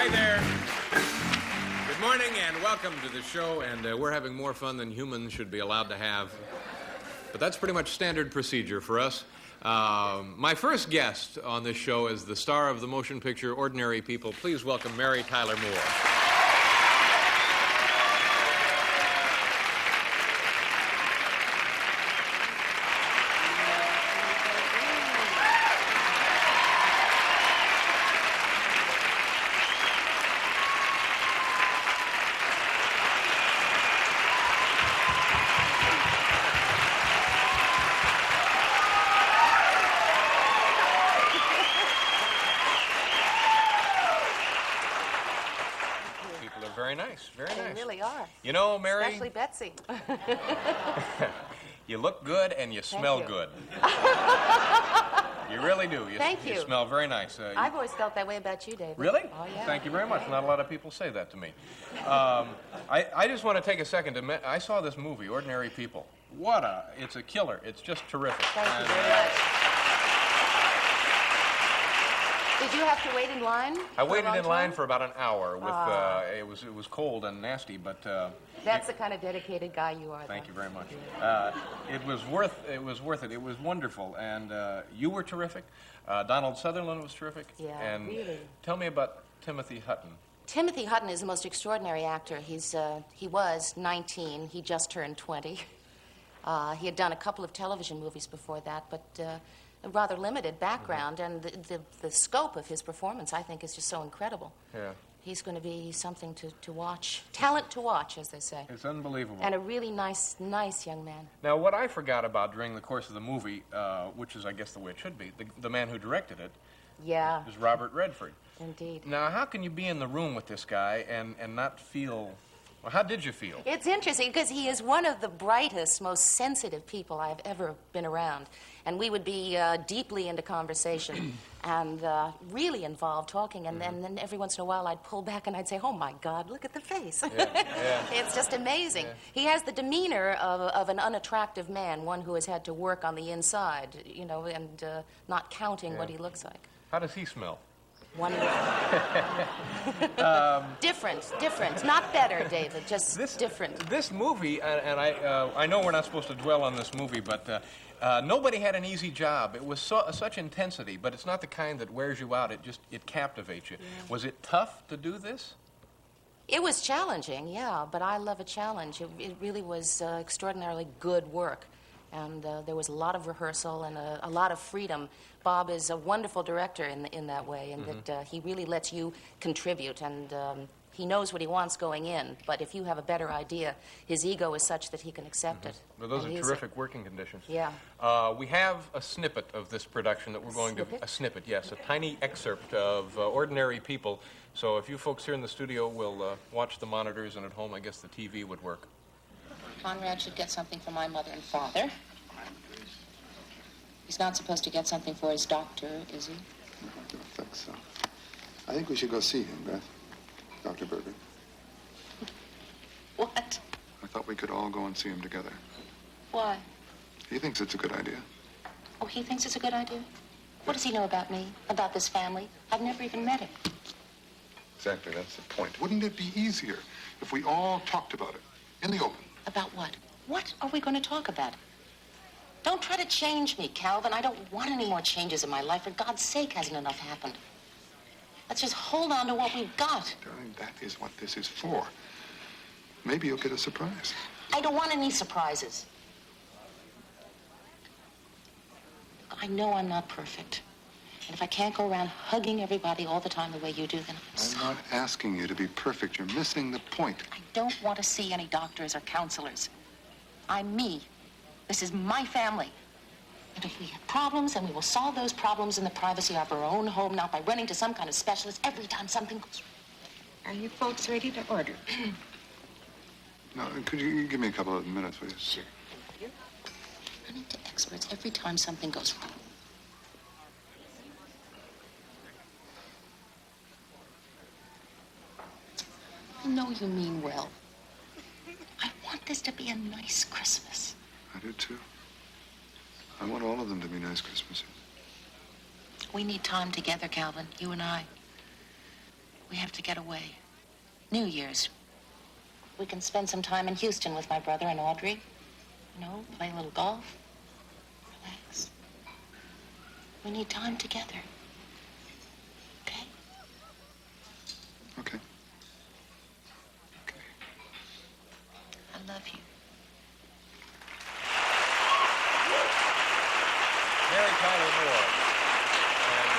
Hi there. Good morning and welcome to the show. And we're having more fun than humans should be allowed to have. But that's pretty much standard procedure for us. My first guest on this show is the star of the motion picture Ordinary People. Please welcome Mary Tyler Moore. Very nice, very nice. They really are. You know, Mary... Especially Betsy. You look good and you smell good. You really do. Thank you. You smell very nice. I've always felt that way about you, David. Really? Oh, yeah. Thank you very much. Not a lot of people say that to me. I just want to take a second to... I saw this movie, Ordinary People. It's a killer. It's just terrific. Thank you very much. Did you have to wait in line? I waited in line for about an hour. With it was cold and nasty, but that's the kind of dedicated guy you are. Thank you very much. It was worth it. It was wonderful, and you were terrific. Donald Sutherland was terrific. Yeah, and really. Tell me about Timothy Hutton. Timothy Hutton is the most extraordinary actor. He was 19. He just turned 20. He had done a couple of television movies before that, but a rather limited background, and the scope of his performance, I think, is just so incredible. Yeah. He's going to be something to watch. Talent to watch, as they say. It's unbelievable. And a really nice young man. Now, what I forgot about during the course of the movie, which is, I guess, the way it should be, the man who directed it is Robert Redford. Indeed. Now, how can you be in the room with this guy and not feel... Well, how did you feel? It's interesting because he is one of the brightest, most sensitive people I've ever been around. And we would be deeply into conversation and really involved talking. And then every once in a while I'd pull back and I'd say, oh, my God, look at the face. Yeah. It's just amazing. Yeah. He has the demeanor of an unattractive man, one who has had to work on the inside, and not counting what he looks like. How does he smell? Wonderful. Different. Not better, David, just different. This movie, and I know we're not supposed to dwell on this movie, but nobody had an easy job. It was such intensity, but it's not the kind that wears you out. It captivates you. Yeah. Was it tough to do this? It was challenging, yeah, but I love a challenge. It really was extraordinarily good work. And there was a lot of rehearsal and a lot of freedom. Bob is a wonderful director in that way, and that he really lets you contribute, and he knows what he wants going in. But if you have a better idea, his ego is such that he can accept it. Well, those are terrific working conditions. Yeah. We have a snippet of this production that we're going to... A snippet, yes, a tiny excerpt of Ordinary People. So if you folks here in the studio will watch the monitors, and at home, I guess the TV would work. Conrad should get something for my mother and father. He's not supposed to get something for his doctor, is he? I don't think so. I think we should go see him, Beth. Dr. Berger. What? I thought we could all go and see him together. Why? He thinks it's a good idea. Oh, he thinks it's a good idea? What does he know about me, about this family? I've never even met him. Exactly, that's the point. Wouldn't it be easier if we all talked about it in the open? About what? What are we going to talk about? Don't try to change me, Calvin. I don't want any more changes in my life. For God's sake, hasn't enough happened. Let's just hold on to what we've got. Darling, that is what this is for. Maybe you'll get a surprise. I don't want any surprises. I know I'm not perfect. And if I can't go around hugging everybody all the time the way you do, then I'm sorry. I'm not asking you to be perfect. You're missing the point. I don't want to see any doctors or counselors. I'm me. This is my family. And if we have problems, then we will solve those problems in the privacy of our own home, not by running to some kind of specialist every time something goes wrong. Are you folks ready to order? Now, could you give me a couple of minutes, please? Sure. Running to experts every time something goes wrong. I know you mean well. I want this to be a nice Christmas. I do, too. I want all of them to be nice Christmases. We need time together, Calvin, you and I. We have to get away. New Year's. We can spend some time in Houston with my brother and Audrey. You know, play a little golf. Relax. We need time together. Okay? Okay. I love you. Mary Tyler Moore. And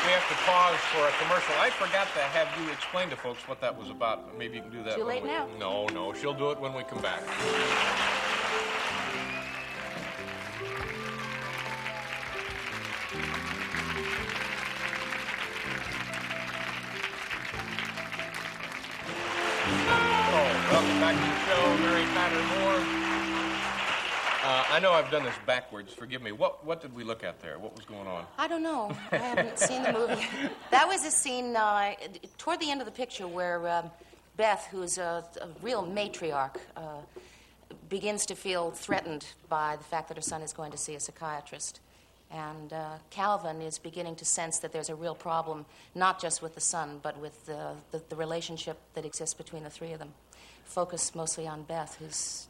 we have to pause for a commercial. I forgot to have you explain to folks what that was about. Maybe you can do that. Too late now. No, she'll do it when we come back. Welcome back to the show, Mary Tyler Moore. I know I've done this backwards. Forgive me. What did we look at there? What was going on? I don't know. I haven't seen the movie. That was a scene toward the end of the picture where Beth, who's a real matriarch, begins to feel threatened by the fact that her son is going to see a psychiatrist. And Calvin is beginning to sense that there's a real problem, not just with the son, but with the relationship that exists between the three of them. Focused mostly on Beth, who's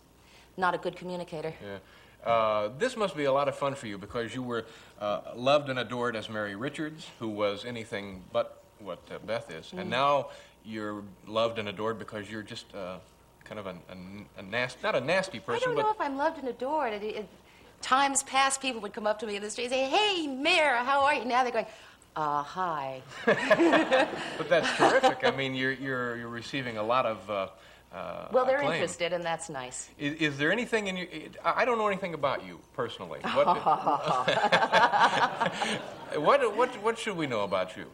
not a good communicator. Yeah. This must be a lot of fun for you because you were loved and adored as Mary Richards, who was anything but what Beth is. Mm. And now you're loved and adored because you're just kind of a nasty, not a nasty person, I don't know if I'm loved and adored. Times past, people would come up to me in the street and say, "Hey, Mayor, how are you?" Now they're going, hi. But that's terrific. I mean, you're receiving a lot of well, they're acclaim. Interested, and that's nice. Is there anything in you? I don't know anything about you personally. What should we know about you?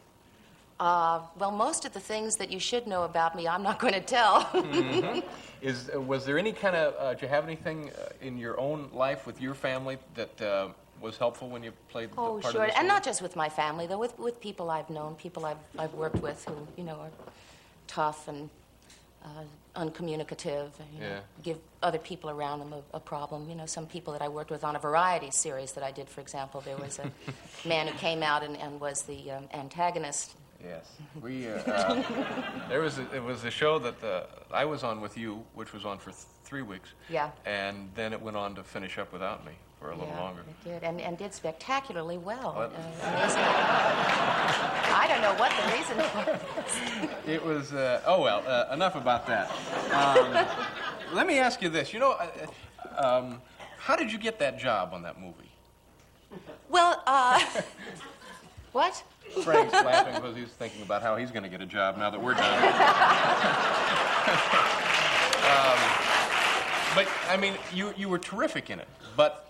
Well, most of the things that you should know about me, I'm not going to tell. Mm-hmm. Was there any kind of? Do you have anything in your own life with your family that was helpful when you played the part of sure, this and role? not just with my family, though. With people I've known, people I've worked with who are tough and uncommunicative. Give other people around them a problem. Some people that I worked with on a variety series that I did. For example, there was a man who came out and was the antagonist. Yes, we. It was a show that I was on with you, which was on for 3 weeks. Yeah. And then it went on to finish up without me for a little longer. It did, and did spectacularly well. Amazing. I don't know what the reason was. It was. Enough about that. Let me ask you this. How did you get that job on that movie? Well, what? Frank's laughing because he's thinking about how he's going to get a job now that we're done. But, I mean, you were terrific in it. But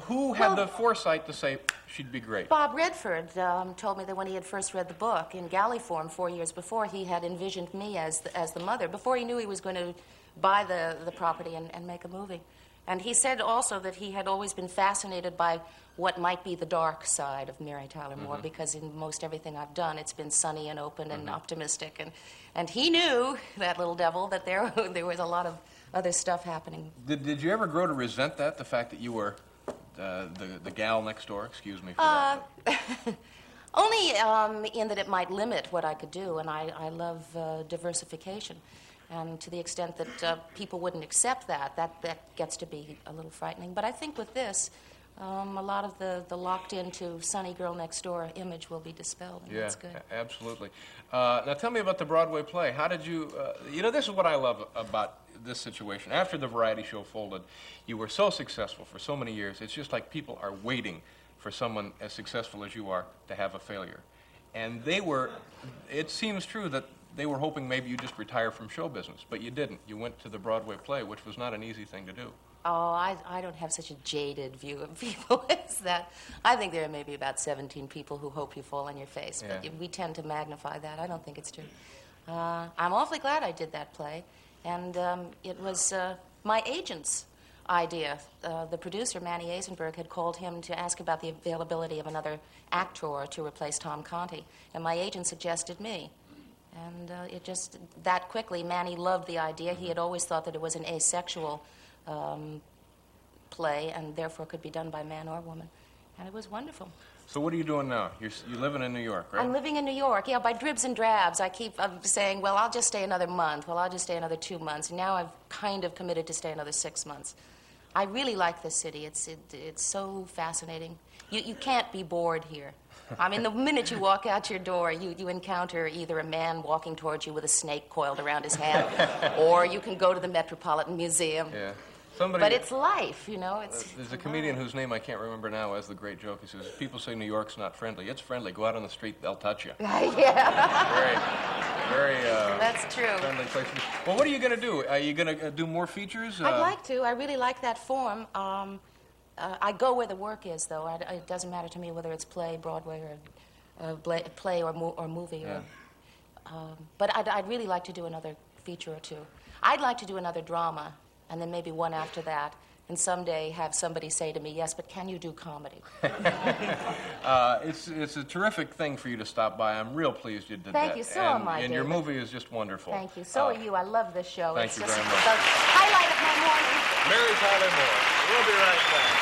who had the foresight to say she'd be great? Bob Redford told me that when he had first read the book in galley form 4 years before, he had envisioned me as the mother, before he knew he was going to buy the property and make a movie. And he said also that he had always been fascinated by what might be the dark side of Mary Tyler Moore, because in most everything I've done, it's been sunny and open and optimistic. And he knew, that little devil, that there was a lot of other stuff happening. Did you ever grow to resent that, the fact that you were the gal next door? Excuse me for that. Only in that it might limit what I could do, and I love diversification. And to the extent that people wouldn't accept that gets to be a little frightening. But I think with this, a lot of the locked-into sunny girl next door image will be dispelled, and that's good. Absolutely. Now tell me about the Broadway play. How did you, this is what I love about this situation. After the variety show folded, you were so successful for so many years. It's just like people are waiting for someone as successful as you are to have a failure. And it seems true that they were hoping maybe you just retire from show business, but you didn't. You went to the Broadway play, which was not an easy thing to do. Oh, I don't have such a jaded view of people as that. I think there are maybe about 17 people who hope you fall on your face, but we tend to magnify that. I don't think it's true. I'm awfully glad I did that play, and it was my agent's idea. The producer, Manny Eisenberg, had called him to ask about the availability of another actor to replace Tom Conti, and my agent suggested me. And it just, that quickly, Manny loved the idea. He had always thought that it was an asexual play and therefore could be done by man or woman. And it was wonderful. So what are you doing now? You're living in New York, right? I'm living in New York, yeah, by dribs and drabs. I keep saying, well, I'll just stay another month. Well, I'll just stay another 2 months. And now I've kind of committed to stay another 6 months. I really like this city. It's so fascinating. You can't be bored here. I mean, the minute you walk out your door, you encounter either a man walking towards you with a snake coiled around his hand, or you can go to the Metropolitan Museum. Yeah. But it's life, you know. There's a comedian whose name I can't remember now has the great joke. He says, people say New York's not friendly. It's friendly. Go out on the street, they'll touch you. Yeah. Very That's true. friendly place. Well, what are you going to do? Are you going to do more features? I'd like to. I really like that form. I go where the work is, though. It doesn't matter to me whether it's play, Broadway, or play or movie. Yeah. But I'd really like to do another feature or two. I'd like to do another drama, and then maybe one after that, and someday have somebody say to me, yes, but can you do comedy? It's a terrific thing for you to stop by. I'm real pleased you did that. Thank you. So am I, And your David. movie is just wonderful. Thank you. So are you. I love this show. Thank It's you just very much. the highlight of my morning. Mary Tyler Moore. We'll be right back.